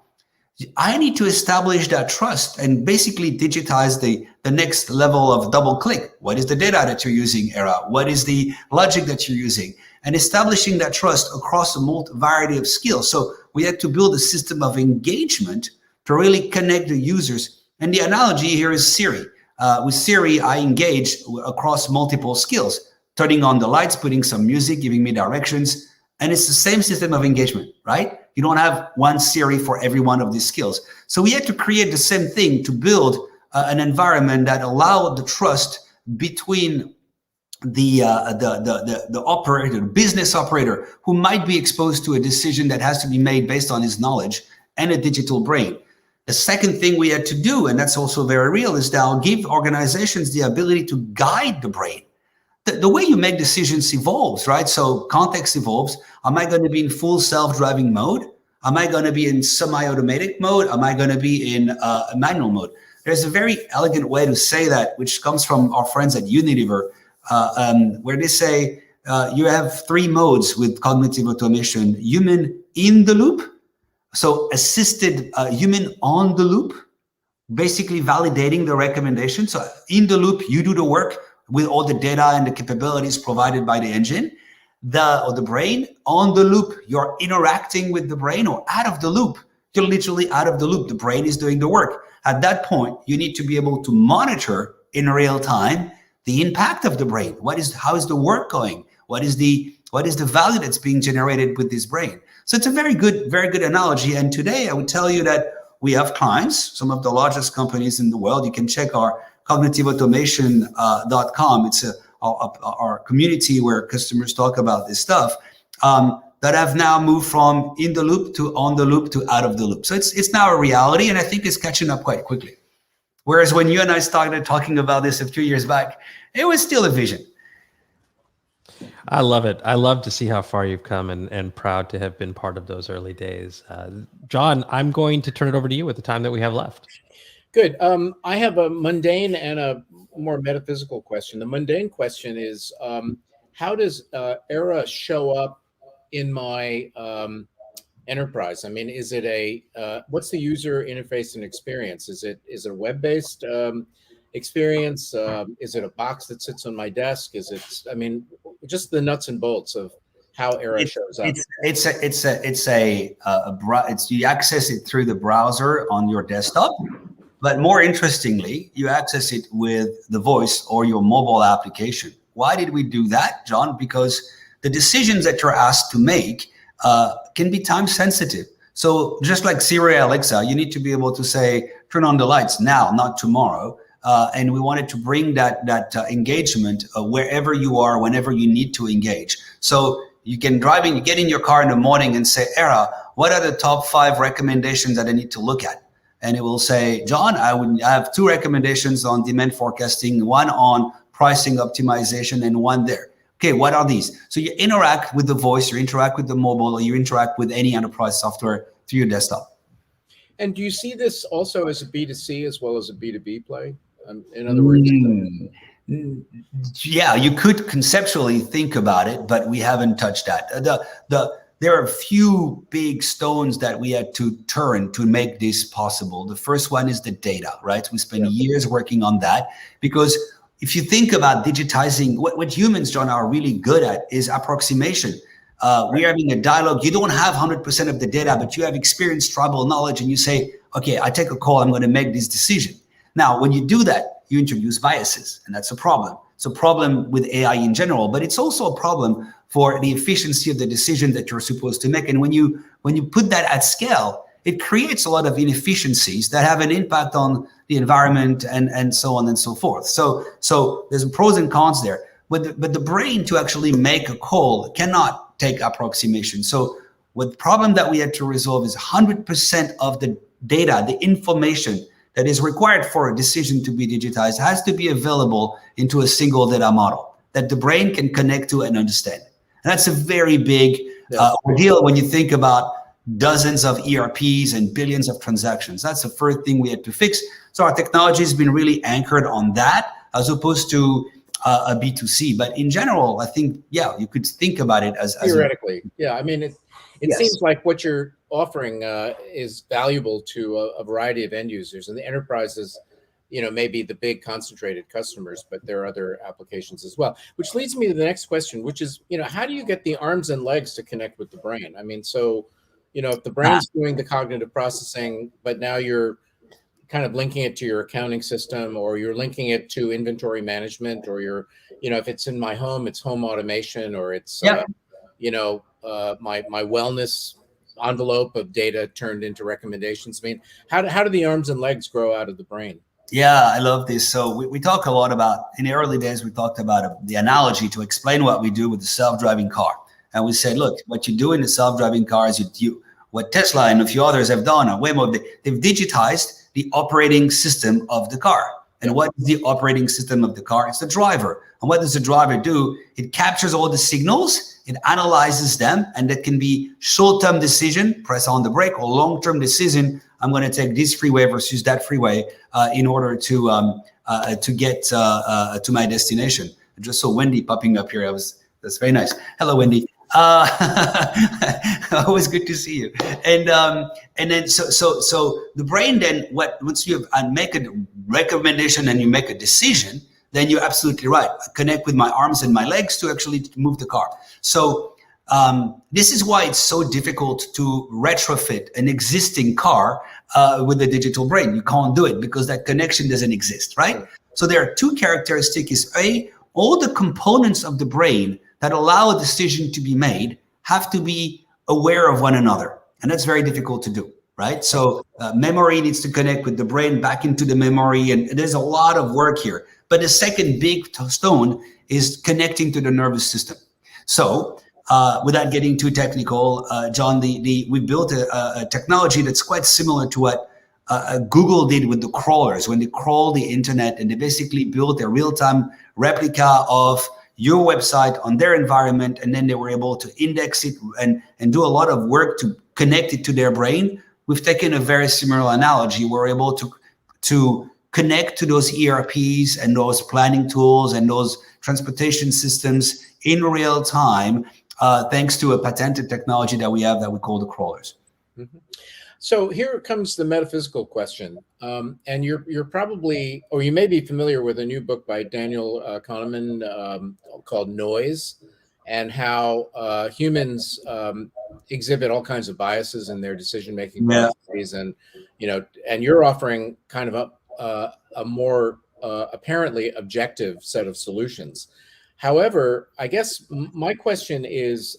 I need to establish that trust and basically digitize the next level of double click. What is the data that you're using, Era? What is the logic that you're using? And establishing that trust across a variety of skills. So we had to build a system of engagement to really connect the users. And the analogy here is Siri. With Siri, I engage across multiple skills, turning on the lights, putting some music, giving me directions. And it's the same system of engagement, right? You don't have one Siri for every one of these skills. So we had to create the same thing to build an environment that allowed the trust between the operator, the business operator, who might be exposed to a decision that has to be made based on his knowledge, and a digital brain. The second thing we had to do, and that's also very real, is now give organizations the ability to guide the brain. The way you make decisions evolves, right? So context evolves. Am I going to be in full self-driving mode? Am I going to be in semi-automatic mode? Am I going to be in manual mode? There's a very elegant way to say that, which comes from our friends at Unilever, where they say you have 3 modes with cognitive automation: human in the loop, so assisted human on the loop, basically validating the recommendation. So in the loop, you do the work with all the data and the capabilities provided by the engine. The brain on the loop, you're interacting with the brain, or out of the loop, you're literally out of the loop. The brain is doing the work. At that point, you need to be able to monitor in real time the impact of the brain. How is the work going? What is the value that's being generated with this brain? So it's a very good analogy. And today I would tell you that we have clients, some of the largest companies in the world. You can check our cognitiveautomation.com. It's our community where customers talk about this stuff, that have now moved from in the loop to on the loop to out of the loop. So it's now a reality, and I think it's catching up quite quickly. Whereas when you and I started talking about this a few years back, it was still a vision. I love it. I love to see how far you've come, and proud to have been part of those early days. John, I'm going to turn it over to you with the time that we have left. Good. I have a mundane and a more metaphysical question. The mundane question is, how does Era show up in my enterprise? I mean, is it what's the user interface and experience? Is it a web-based experience? Is it a box that sits on my desk? Is it, I mean, just the nuts and bolts of how Era shows up? You access it through the browser on your desktop, but more interestingly, you access it with the voice or your mobile application. Why did we do that, John? Because the decisions that you're asked to make can be time sensitive. So just like Siri, Alexa, you need to be able to say, turn on the lights now, not tomorrow. And we wanted to bring that engagement wherever you are, whenever you need to engage. So you can you get in your car in the morning and say, Era, what are the top 5 recommendations that I need to look at? And it will say, John, I have 2 recommendations on demand forecasting, 1 on pricing optimization, and 1 there. Okay, what are these? So you interact with the voice, you interact with the mobile, or you interact with any enterprise software through your desktop. And do you see this also as a B2C as well as a B2B play? In other words, yeah, you could conceptually think about it, but we haven't touched that. There are a few big stones that we had to turn to make this possible. The first one is the data, right? We spent years working on that, because if you think about digitizing, what humans, John, are really good at is approximation. We're having a dialogue. You don't have 100% of the data, but you have experience, tribal knowledge, and you say, okay, I take a call, I'm going to make this decision. Now, when you do that, you introduce biases, and that's a problem. It's a problem with AI in general, but it's also a problem for the efficiency of the decision that you're supposed to make. And when you put that at scale, it creates a lot of inefficiencies that have an impact on the environment and so on and so forth. So there's pros and cons there. But the brain, to actually make a call, cannot take approximation. So the problem that we had to resolve is 100% of the data, the information that is required for a decision to be digitized has to be available into a single data model that the brain can connect to and understand. And that's a very big ordeal when you think about dozens of ERPs and billions of transactions. That's the first thing we had to fix. So our technology has been really anchored on that as opposed to a B2C. But in general, I think, you could think about it as theoretically. I mean, it seems like what you're offering is valuable to a variety of end users, and the enterprises, maybe the big concentrated customers, but there are other applications as well. Which leads me to the next question, which is, how do you get the arms and legs to connect with the brain? I mean, so, if the brain's doing the cognitive processing, but now you're kind of linking it to your accounting system, or you're linking it to inventory management, or if it's in my home, it's home automation, or it's, my wellness envelope of data turned into recommendations. I mean, how do the arms and legs grow out of the brain? Yeah, I love this. So we talk a lot about, in the early days, we talked about the analogy to explain what we do with the self-driving car. And we said, look, what you do in the self-driving car is what Tesla and a few others have done, or Waymo, they've digitized the operating system of the car. And what is the operating system of the car? It's the driver. And what does the driver do? It captures all the signals, it analyzes them, and that can be short-term decision, press on the brake, or long-term decision, I'm going to take this freeway versus that freeway in order to get to my destination. I just saw Wendy popping up here. That's very nice. Hello, Wendy. Always good to see you. And then so the brain then, once you make a recommendation and you make a decision, then you're absolutely right. I connect with my arms and my legs to actually move the car. So this is why it's so difficult to retrofit an existing car with a digital brain. You can't do it because that connection doesn't exist, right? So there are two characteristics. All the components of the brain that allow a decision to be made have to be aware of one another. And that's very difficult to do, right? So memory needs to connect with the brain back into the memory. And there's a lot of work here. But the second big stone is connecting to the nervous system. So without getting too technical, John, we built a technology that's quite similar to what Google did with the crawlers when they crawl the internet, and they basically built a real-time replica of your website on their environment, and then they were able to index it and do a lot of work to connect it to their brain. We've taken a very similar analogy. We're able to connect to those ERPs and those planning tools and those transportation systems in real time, thanks to a patented technology that we have that we call the crawlers. Mm-hmm. So here comes the metaphysical question, and you're probably, or you may be familiar with a new book by Daniel Kahneman called Noise, and how humans exhibit all kinds of biases in their decision-making processes, and and you're offering kind of a more apparently objective set of solutions. However, I guess my question is,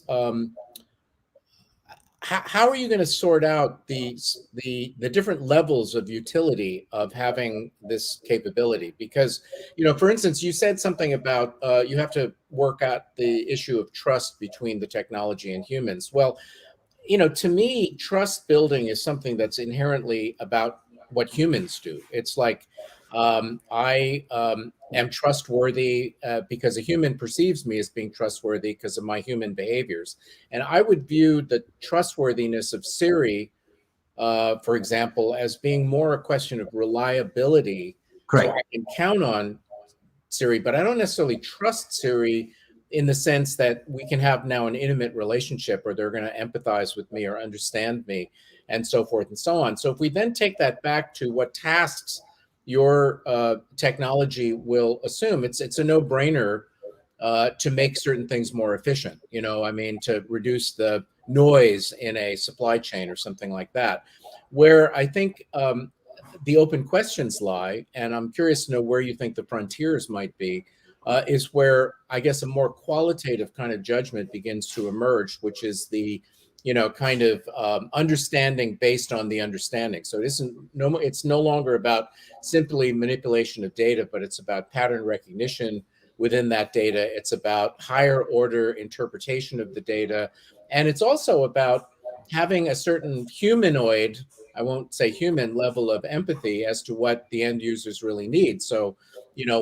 how are you going to sort out the different levels of utility of having this capability? Because, for instance, you said something about you have to work out the issue of trust between the technology and humans. Well, to me, trust building is something that's inherently about what humans do. It's like I am trustworthy because a human perceives me as being trustworthy because of my human behaviors. And I would view the trustworthiness of Siri, for example, as being more a question of reliability. Correct. So I can count on Siri, but I don't necessarily trust Siri in the sense that we can have now an intimate relationship, or they're going to empathize with me or understand me, and so forth and so on. So if we then take that back to what tasks your technology will assume, it's a no-brainer to make certain things more efficient, to reduce the noise in a supply chain or something like that. Where I think the open questions lie, and I'm curious to know where you think the frontiers might be, is where I guess a more qualitative kind of judgment begins to emerge, which is the kind of understanding based on the understanding. So it's no longer about simply manipulation of data, but it's about pattern recognition within that data. It's about higher order interpretation of the data. And it's also about having a certain humanoid, I won't say human, level of empathy as to what the end users really need. So,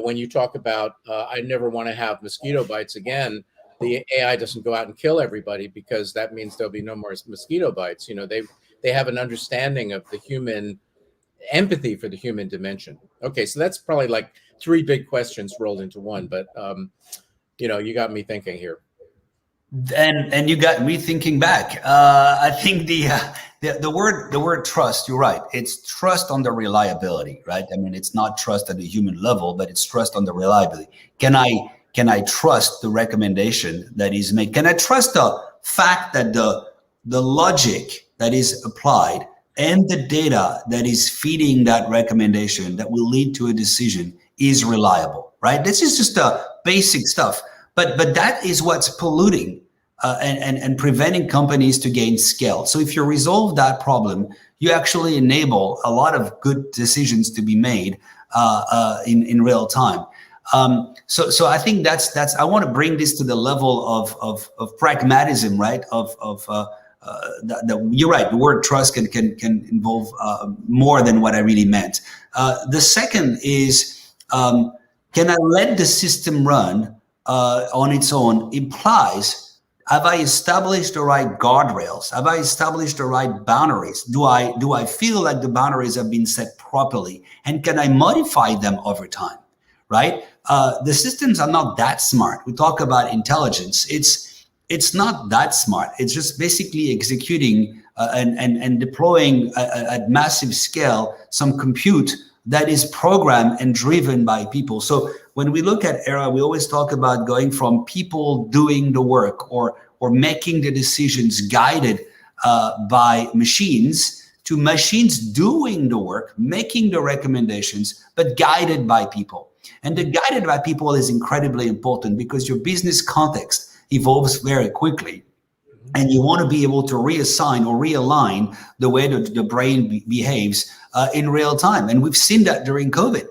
when you talk about, I never want to have mosquito bites again, the AI doesn't go out and kill everybody, because that means there'll be no more mosquito bites. They have an understanding of the human empathy for the human dimension. Okay, so that's probably like three big questions rolled into one, but you got me thinking here. And you got me thinking back. I think the word trust, you're right. It's trust on the reliability, right? I mean, it's not trust at the human level, but it's trust on the reliability. Can I trust the recommendation that is made? Can I trust the fact that the logic that is applied and the data that is feeding that recommendation that will lead to a decision is reliable, right? This is just the basic stuff. But that is what's polluting and preventing companies to gain scale. So if you resolve that problem, you actually enable a lot of good decisions to be made in real time. So I think that's I want to bring this to the level of pragmatism, right? You're right. The word trust can involve more than what I really meant. The second is Can I let the system run on its own implies, have I established the right guardrails? Have I established the right boundaries? Do I feel like the boundaries have been set properly? And can I modify them over time, right? The systems are not that smart. We talk about intelligence. It's not that smart. It's just basically executing and deploying at massive scale some compute that is programmed and driven by people. So when we look at ERA, we always talk about going from people doing the work or making the decisions guided by machines to machines doing the work, making the recommendations, but guided by people. And the guided by people is incredibly important because your business context evolves very quickly. And you want to be able to reassign or realign the way that the brain behaves in real time. And we've seen that during COVID.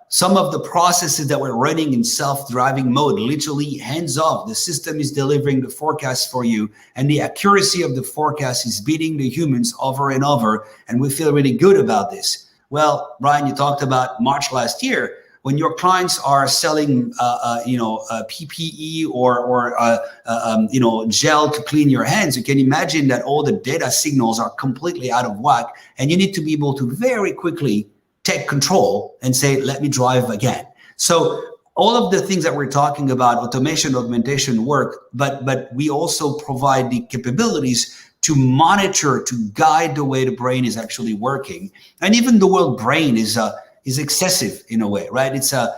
Some of the processes that were running in self-driving mode, literally hands off, the system is delivering the forecast for you, and the accuracy of the forecast is beating the humans over and over, and we feel really good about this. Well, Brian, you talked about March last year. When your clients are selling, PPE or gel to clean your hands, you can imagine that all the data signals are completely out of whack, and you need to be able to very quickly take control and say, let me drive again. So all of the things that we're talking about, automation, augmentation work, but we also provide the capabilities to monitor, to guide the way the brain is actually working. And even the word brain is excessive in a way, right? It's a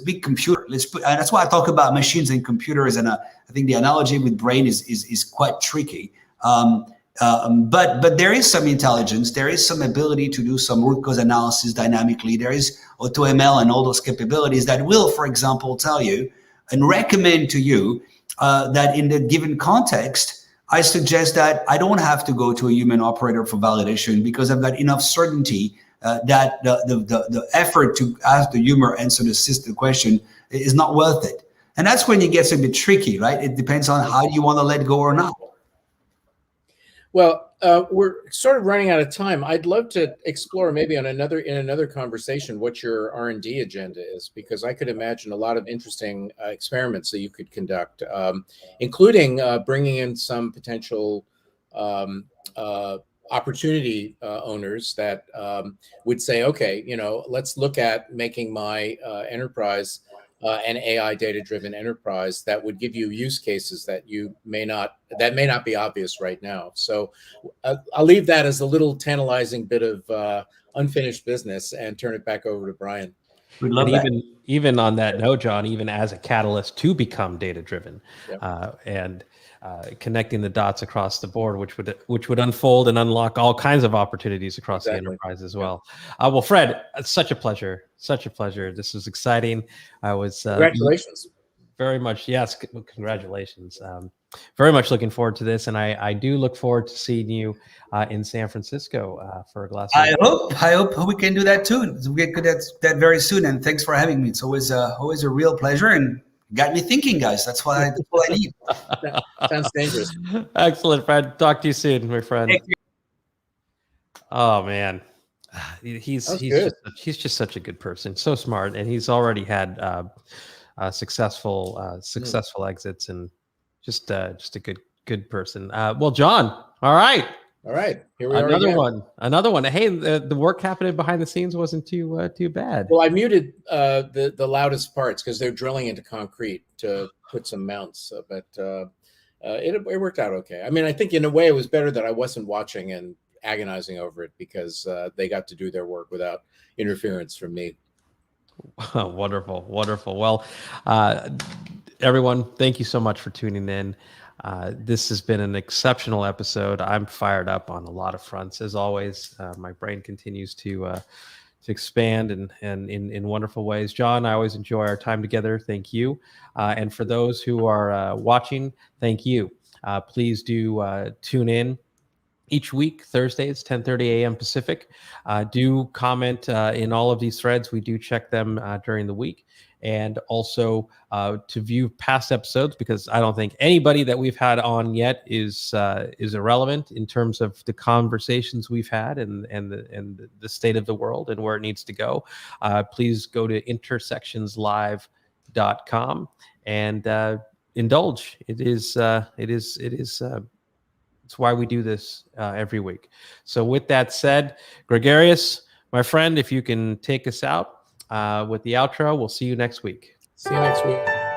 big computer. And that's why I talk about machines and computers. And I think the analogy with brain is quite tricky. But there is some intelligence. There is some ability to do some root cause analysis dynamically. There is AutoML and all those capabilities that will, for example, tell you and recommend to you that in the given context, I suggest that I don't have to go to a human operator for validation because I've got enough certainty that the effort to ask the human answer the question is not worth it. And that's when it gets a bit tricky, right? It depends on how you want to let go or not. Well, we're sort of running out of time. I'd love to explore maybe in another conversation what your R&D agenda is, because I could imagine a lot of interesting experiments that you could conduct, including bringing in some potential opportunity owners that would say, okay, let's look at making my enterprise an AI data-driven enterprise that would give you use cases that may not be obvious right now. So I'll leave that as a little tantalizing bit of unfinished business and turn it back over to Brian. We'd love that. Even on that note, John, even as a catalyst to become data-driven, yep. And connecting the dots across the board, which would unfold and unlock all kinds of opportunities across the enterprise as well. Well, Fred, it's such a pleasure. This was exciting. I was congratulations. Very much, yes. Congratulations. Very much looking forward to this, and I do look forward to seeing you in San Francisco for a glass. I hope we can do that too. We'll get good at that very soon. And thanks for having me. It's always a real pleasure, and got me thinking, guys. That's what I need. Sounds dangerous. Excellent, Fred. Talk to you soon, my friend. Thank you. Oh man, he's just such a good person. So smart, and he's already had successful exits, and just a good person. Well, John. All right. Here we are. Another one. Hey, the work happening behind the scenes wasn't too bad. Well, I muted the loudest parts because they're drilling into concrete to put some mounts, but it worked out okay. I mean, I think in a way it was better that I wasn't watching and agonizing over it because they got to do their work without interference from me. Wonderful. Well, everyone, thank you so much for tuning in. This has been an exceptional episode. I'm fired up on a lot of fronts, as always. My brain continues to expand and in wonderful ways. John, I always enjoy our time together. Thank you. And for those who are watching, thank you. Please do tune in each week, Thursdays, 10:30 a.m. Pacific. Do comment in all of these threads. We do check them during the week. and also to view past episodes, because I don't think anybody that we've had on yet is irrelevant in terms of the conversations we've had and the state of the world and where it needs to go. Please go to intersectionslive.com and indulge. It's why we do this every week. So with that said, Gregarious, my friend, if you can take us out with the outro, we'll see you next week. See you next week.